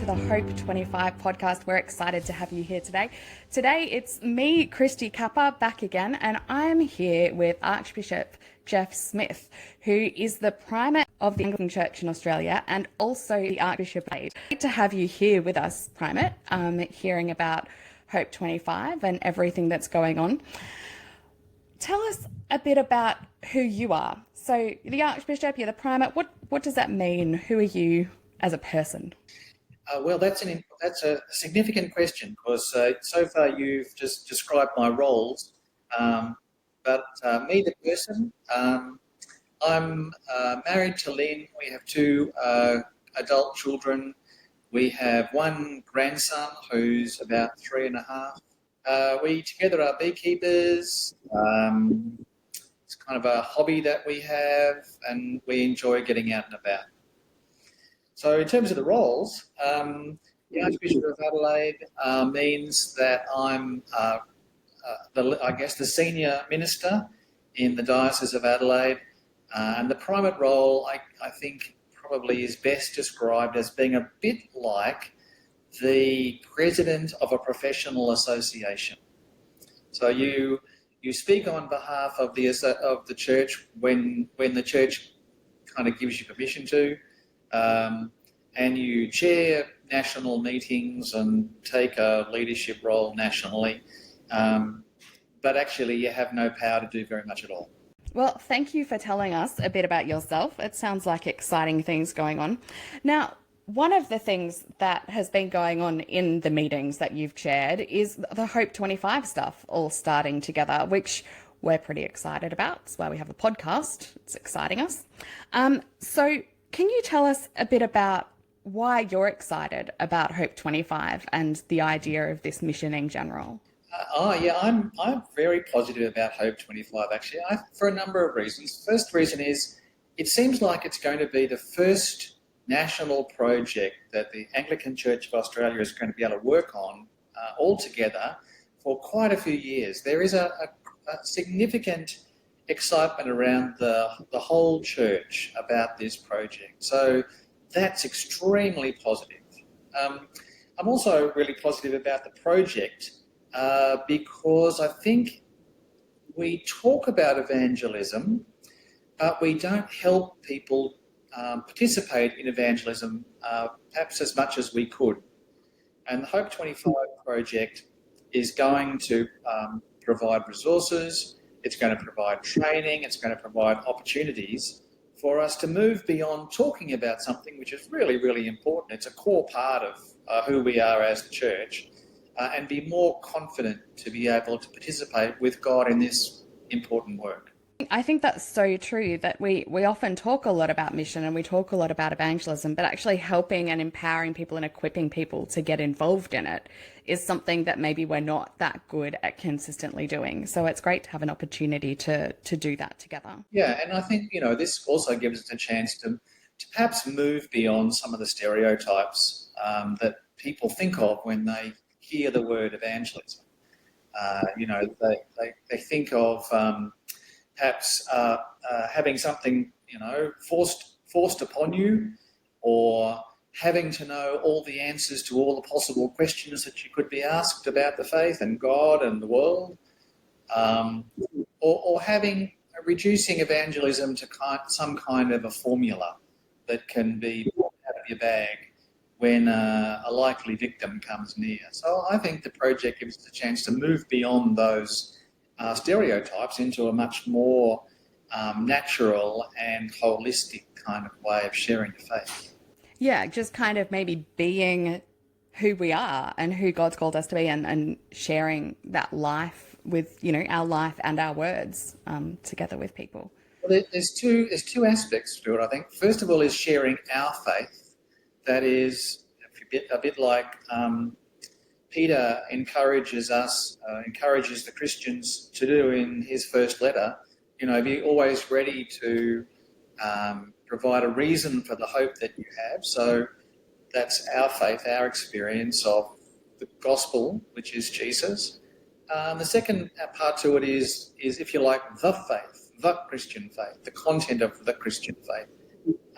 to the Hope25 podcast. We're excited to have you here today. Today, it's me, Christy Kappa, back again, and I'm here with Archbishop Geoff Smith, who is the Primate of the Anglican Church in Australia and also the Archbishop. Great to have you here with us, Primate, hearing about Hope25 and everything that's going on. Tell us a bit about who you are. So the Archbishop, you're the Primate. What does that mean? Who are you as a person? Well, that's a significant question because so far you've just described my roles, but me, the person, I'm married to Lynn. We have two adult children. We have one grandson who's about 3.5. We together are beekeepers. It's kind of a hobby that we have, and we enjoy getting out and about. So in terms of the roles, the Archbishop of Adelaide means that I'm, the senior minister in the Diocese of Adelaide, and the primate role, I think, probably is best described as being a bit like the president of a professional association. So you speak on behalf of the church when the church kind of gives you permission to. And you chair national meetings and take a leadership role nationally, but actually you have no power to do very much at all. Well, thank you for telling us a bit about yourself. It sounds like exciting things going on. Now, one of the things that has been going on in the meetings that you've chaired is the Hope25 stuff all starting together, which we're pretty excited about. That's why we have a podcast. It's exciting us. So can you tell us a bit about why you're excited about Hope25 and the idea of this mission in general? I'm very positive about Hope25 actually, for a number of reasons. First reason is it seems like it's going to be the first national project that the Anglican Church of Australia is going to be able to work on all together for quite a few years. There is a significant excitement around the whole church about this project. So that's extremely positive. I'm also really positive about the project because I think we talk about evangelism, but we don't help people participate in evangelism perhaps as much as we could. And the Hope25 project is going to provide resources, it's going to provide training, it's going to provide opportunities for us to move beyond talking about something which is really, really important. It's a core part of who we are as the church, and be more confident to be able to participate with God in this important work. I think that's so true that we often talk a lot about mission and we talk a lot about evangelism, but actually helping and empowering people and equipping people to get involved in it is something that maybe we're not that good at consistently doing. So it's great to have an opportunity to do that together. Yeah, and I think, this also gives us a chance to perhaps move beyond some of the stereotypes that people think of when they hear the word evangelism. They think of perhaps having something, forced upon you, or having to know all the answers to all the possible questions that you could be asked about the faith and God and the world, or reducing evangelism to some kind of a formula that can be pulled out of your bag when a likely victim comes near. So I think the project gives us a chance to move beyond those stereotypes into a much more natural and holistic kind of way of sharing the faith. Yeah, just kind of maybe being who we are and who God's called us to be, and sharing that life with, our life and our words together with people. Well, there's two aspects to it, I think. First of all is sharing our faith. That is a bit like Peter encourages the Christians to do in his first letter. Be always ready to provide a reason for the hope that you have. So that's our faith, our experience of the gospel, which is Jesus. The second part to it is, if you like, the faith, the Christian faith, the content of the Christian faith.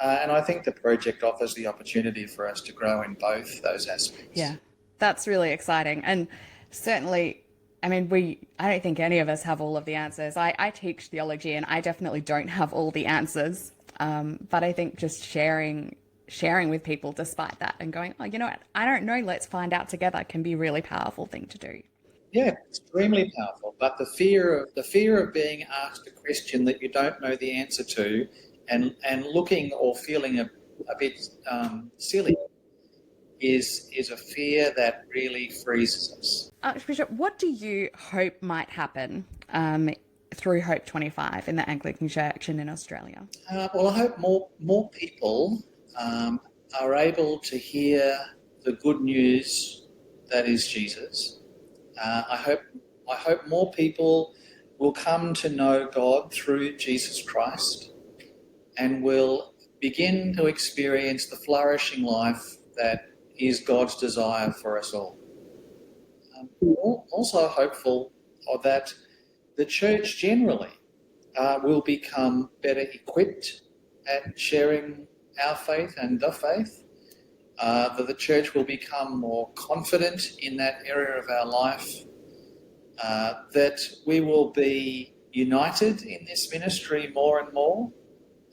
And I think the project offers the opportunity for us to grow in both those aspects. Yeah, that's really exciting. And certainly, I mean, I don't think any of us have all of the answers. I teach theology and I definitely don't have all the answers. But I think just sharing with people despite that and going, oh, you know what, I don't know, let's find out together can be a really powerful thing to do. Yeah, extremely powerful. But the fear of being asked a question that you don't know the answer to, and looking or feeling a bit silly, is a fear that really freezes us. Archbishop, what do you hope might happen through Hope25 in the Anglican Church and in Australia? Well, I hope more people are able to hear the good news that is Jesus. I hope more people will come to know God through Jesus Christ and will begin to experience the flourishing life that is God's desire for us all. Also hopeful that the church generally will become better equipped at sharing our faith and the faith, that the church will become more confident in that area of our life, that we will be united in this ministry more and more,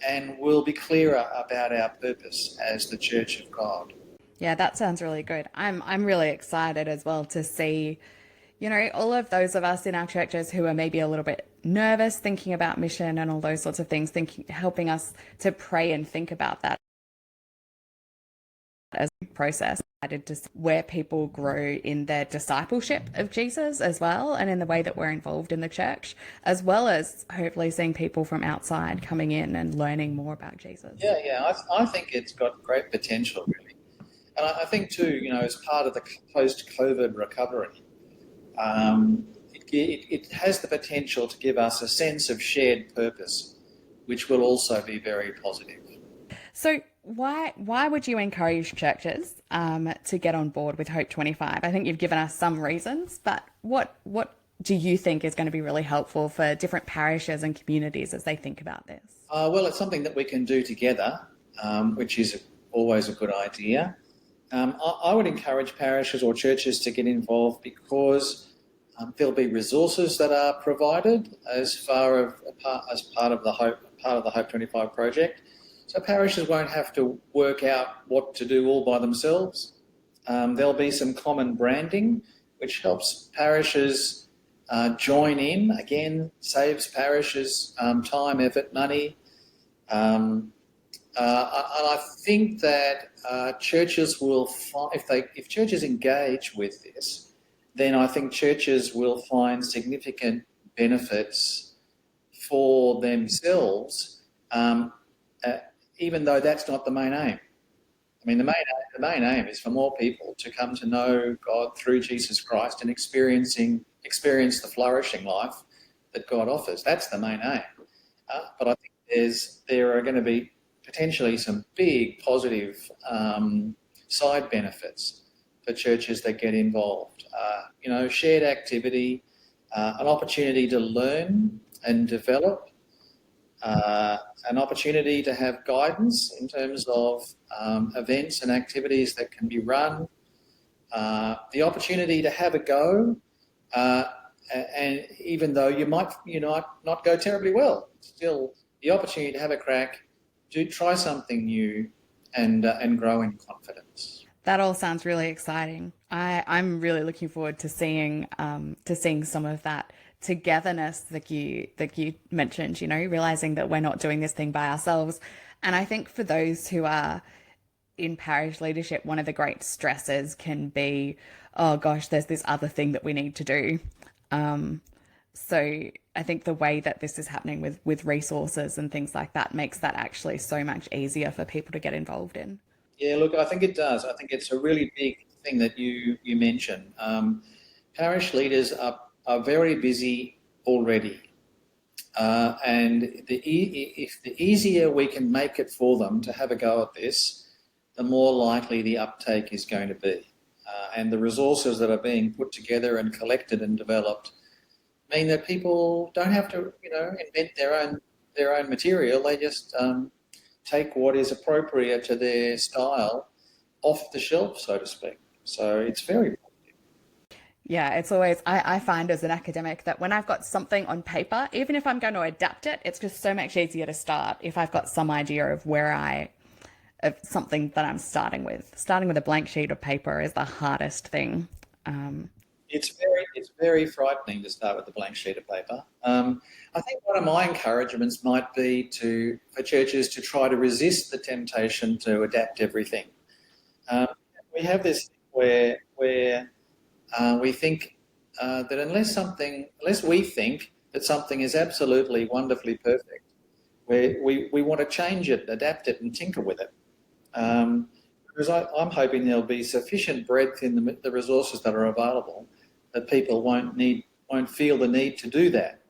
and will be clearer about our purpose as the Church of God. Yeah, that sounds really good. I'm really excited as well to see, you know, all of those of us in our churches who are maybe a little bit nervous thinking about mission and all those sorts of things, helping us to pray and think about that as a process. To where people grow in their discipleship of Jesus as well, and in the way that we're involved in the church, as well as hopefully seeing people from outside coming in and learning more about Jesus. Yeah. I think it's got great potential, really. And I think too, you know, as part of the post-COVID recovery, it has the potential to give us a sense of shared purpose, which will also be very positive. So why would you encourage churches to get on board with Hope25? I think you've given us some reasons, but what do you think is going to be really helpful for different parishes and communities as they think about this? Well, it's something that we can do together, which is always a good idea. I would encourage parishes or churches to get involved because there'll be resources that are provided as part of the Hope25 project. So parishes won't have to work out what to do all by themselves. There'll be some common branding, which helps parishes join in. Again, saves parishes time, effort, money. And I think that churches will find, if churches engage with this, then I think churches will find significant benefits for themselves, even though that's not the main aim. I mean, the main aim is for more people to come to know God through Jesus Christ and experience the flourishing life that God offers. That's the main aim. But I think there are going to be potentially some big positive side benefits for churches that get involved. Shared activity, an opportunity to learn and develop, an opportunity to have guidance in terms of events and activities that can be run, the opportunity to have a go, and even though you might not go terribly well, still the opportunity to have a crack, do try something new, and grow in confidence. That all sounds really exciting. I'm really looking forward to seeing some of that togetherness that you mentioned, realizing that we're not doing this thing by ourselves. And I think for those who are in parish leadership, one of the great stresses can be, oh gosh, there's this other thing that we need to do. So I think the way that this is happening with resources and things like that makes that actually so much easier for people to get involved in. Yeah, look, I think it does. I think it's a really big thing that you mentioned. Parish leaders are very busy already. And if the easier we can make it for them to have a go at this, the more likely the uptake is going to be. And the resources that are being put together and collected and developed mean that people don't have to, invent their own material. They just take what is appropriate to their style off the shelf, so to speak. So it's very. Yeah, it's always, I find as an academic that when I've got something on paper, even if I'm going to adapt it, it's just so much easier to start if I've got some idea of of something that I'm starting with. Starting with a blank sheet of paper is the hardest thing. It's very frightening to start with a blank sheet of paper. I think one of my encouragements might be for churches to try to resist the temptation to adapt everything. We have this where we think that unless we think that something is absolutely wonderfully perfect, we want to change it, adapt it, and tinker with it. Because I'm hoping there'll be sufficient breadth in the resources that are available that people won't feel the need to do that.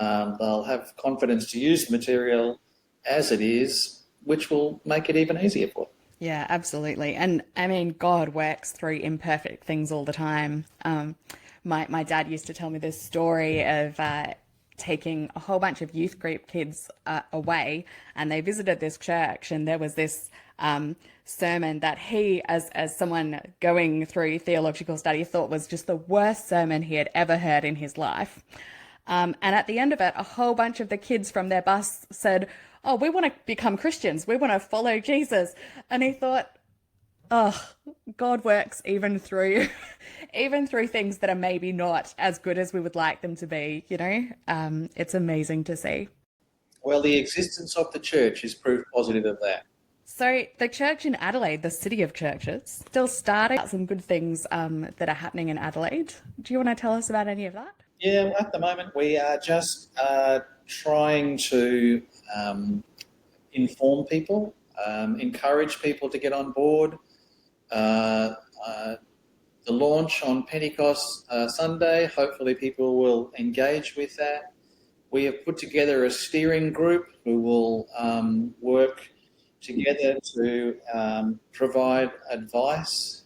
They'll have confidence to use the material as it is, which will make it even easier for them. Yeah, absolutely. And I mean, God works through imperfect things all the time. My dad used to tell me this story of taking a whole bunch of youth group kids away, and they visited this church, and there was this sermon that he, as someone going through theological study, thought was just the worst sermon he had ever heard in his life. And at the end of it, a whole bunch of the kids from their bus said, "Oh, we want to become Christians. We want to follow Jesus." And he thought, oh, God works even through things that are maybe not as good as we would like them to be, you know? It's amazing to see. Well, the existence of the church is proof positive of that. So the church in Adelaide, the city of churches, still starting some good things that are happening in Adelaide. Do you want to tell us about any of that? Yeah, at the moment we are just trying to inform people, encourage people to get on board. The launch on Pentecost Sunday, hopefully people will engage with that. We have put together a steering group who will work together to provide advice.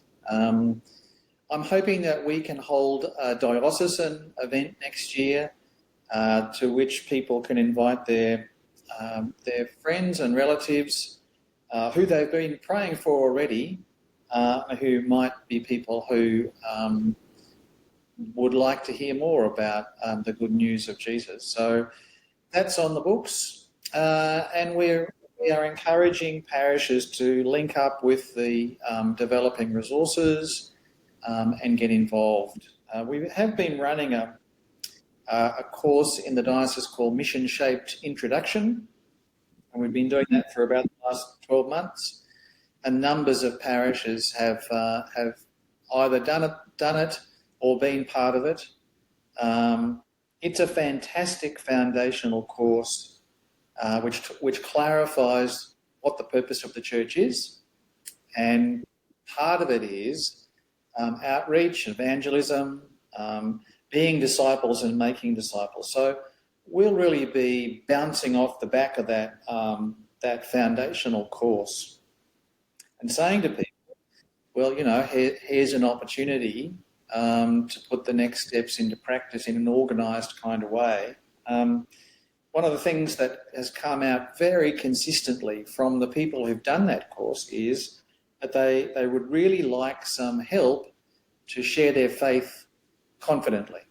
I'm hoping that we can hold a diocesan event next year to which people can invite their friends and relatives who they've been praying for already, who might be people who would like to hear more about the good news of Jesus. So that's on the books, and we are encouraging parishes to link up with the developing resources and get involved. We have been running a course in the diocese called Mission Shaped Introduction, and we've been doing that for about the last 12 months. And numbers of parishes have either done it or been part of it. It's a fantastic foundational course which clarifies what the purpose of the church is, and part of it is outreach, evangelism, being disciples and making disciples. So we'll really be bouncing off the back of that foundational course and saying to people, well, you know, here's an opportunity to put the next steps into practice in an organised kind of way. One of the things that has come out very consistently from the people who've done that course is that they would really like some help to share their faith confidently.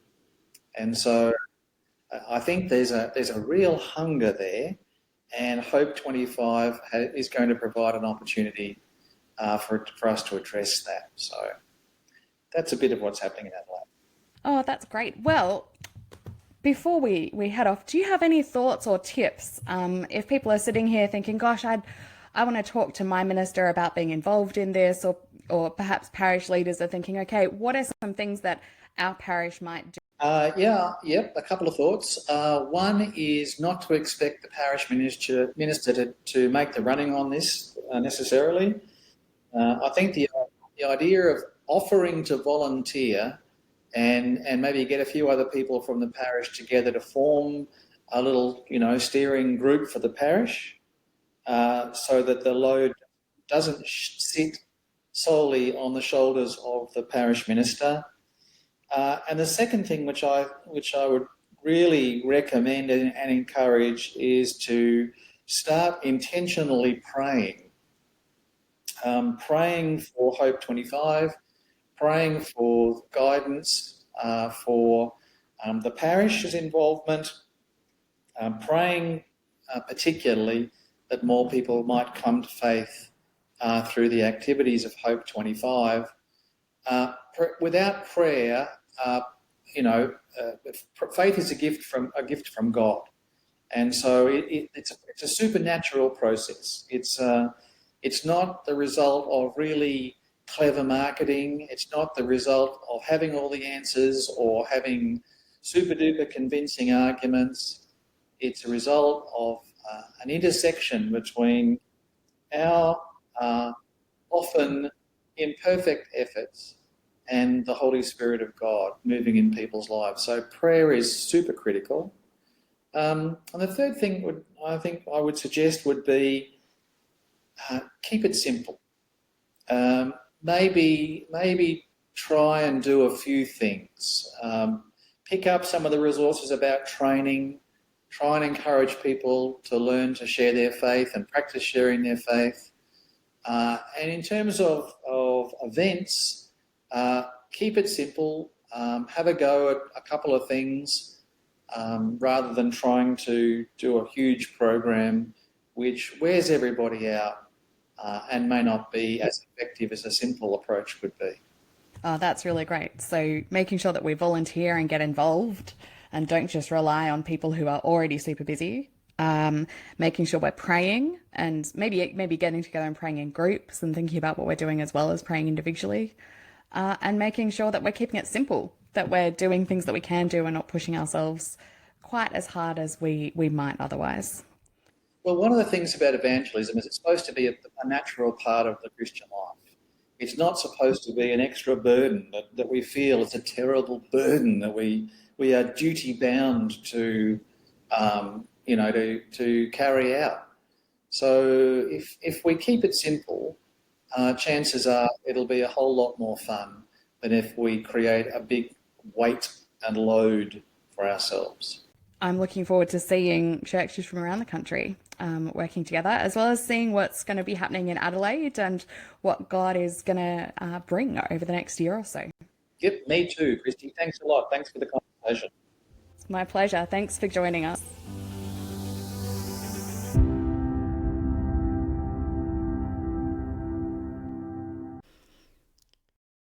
And so I think there's a real hunger there, and Hope25 is going to provide an opportunity for us to address that. So that's a bit of what's happening in Adelaide. Oh, that's great. Well, before we head off, do you have any thoughts or tips? If people are sitting here thinking, gosh, I want to talk to my minister about being involved in this, or perhaps parish leaders are thinking, okay, what are some things that our parish might do? A couple of thoughts. One is not to expect the parish minister to make the running on this necessarily. I think the idea of offering to volunteer and maybe get a few other people from the parish together to form a little, steering group for the parish, so that the load doesn't sit solely on the shoulders of the parish minister. And the second thing which I would really recommend and encourage is to start intentionally praying. Praying for Hope25, praying for guidance, for the parish's involvement, praying particularly that more people might come to faith through the activities of Hope25. Without prayer, faith is a gift from God, and so it's a supernatural process. It's not the result of really clever marketing. It's not the result of having all the answers or having super duper convincing arguments. It's a result of an intersection between our often imperfect efforts and the Holy Spirit of God moving in people's lives. So prayer is super critical. And the third thing I would suggest would be keep it simple. Maybe try and do a few things. Pick up some of the resources about training. Try and encourage people to learn to share their faith and practice sharing their faith. And in terms of events, keep it simple. Have a go at a couple of things rather than trying to do a huge program which wears everybody out and may not be as effective as a simple approach would be. Oh, that's really great. So making sure that we volunteer and get involved and don't just rely on people who are already super busy. Making sure we're praying and maybe getting together and praying in groups and thinking about what we're doing as well as praying individually. And making sure that we're keeping it simple, that we're doing things that we can do and not pushing ourselves quite as hard as we might otherwise. Well, one of the things about evangelism is it's supposed to be a natural part of the Christian life. It's not supposed to be an extra burden that we feel it's a terrible burden that we are duty bound to carry out. So if we keep it simple, chances are it'll be a whole lot more fun than if we create a big weight and load for ourselves. I'm looking forward to seeing churches from around the country working together, as well as seeing what's going to be happening in Adelaide and what God is going to bring over the next year or so. Yep, me too, Christy. Thanks a lot. Thanks for the conversation. It's my pleasure. Thanks for joining us.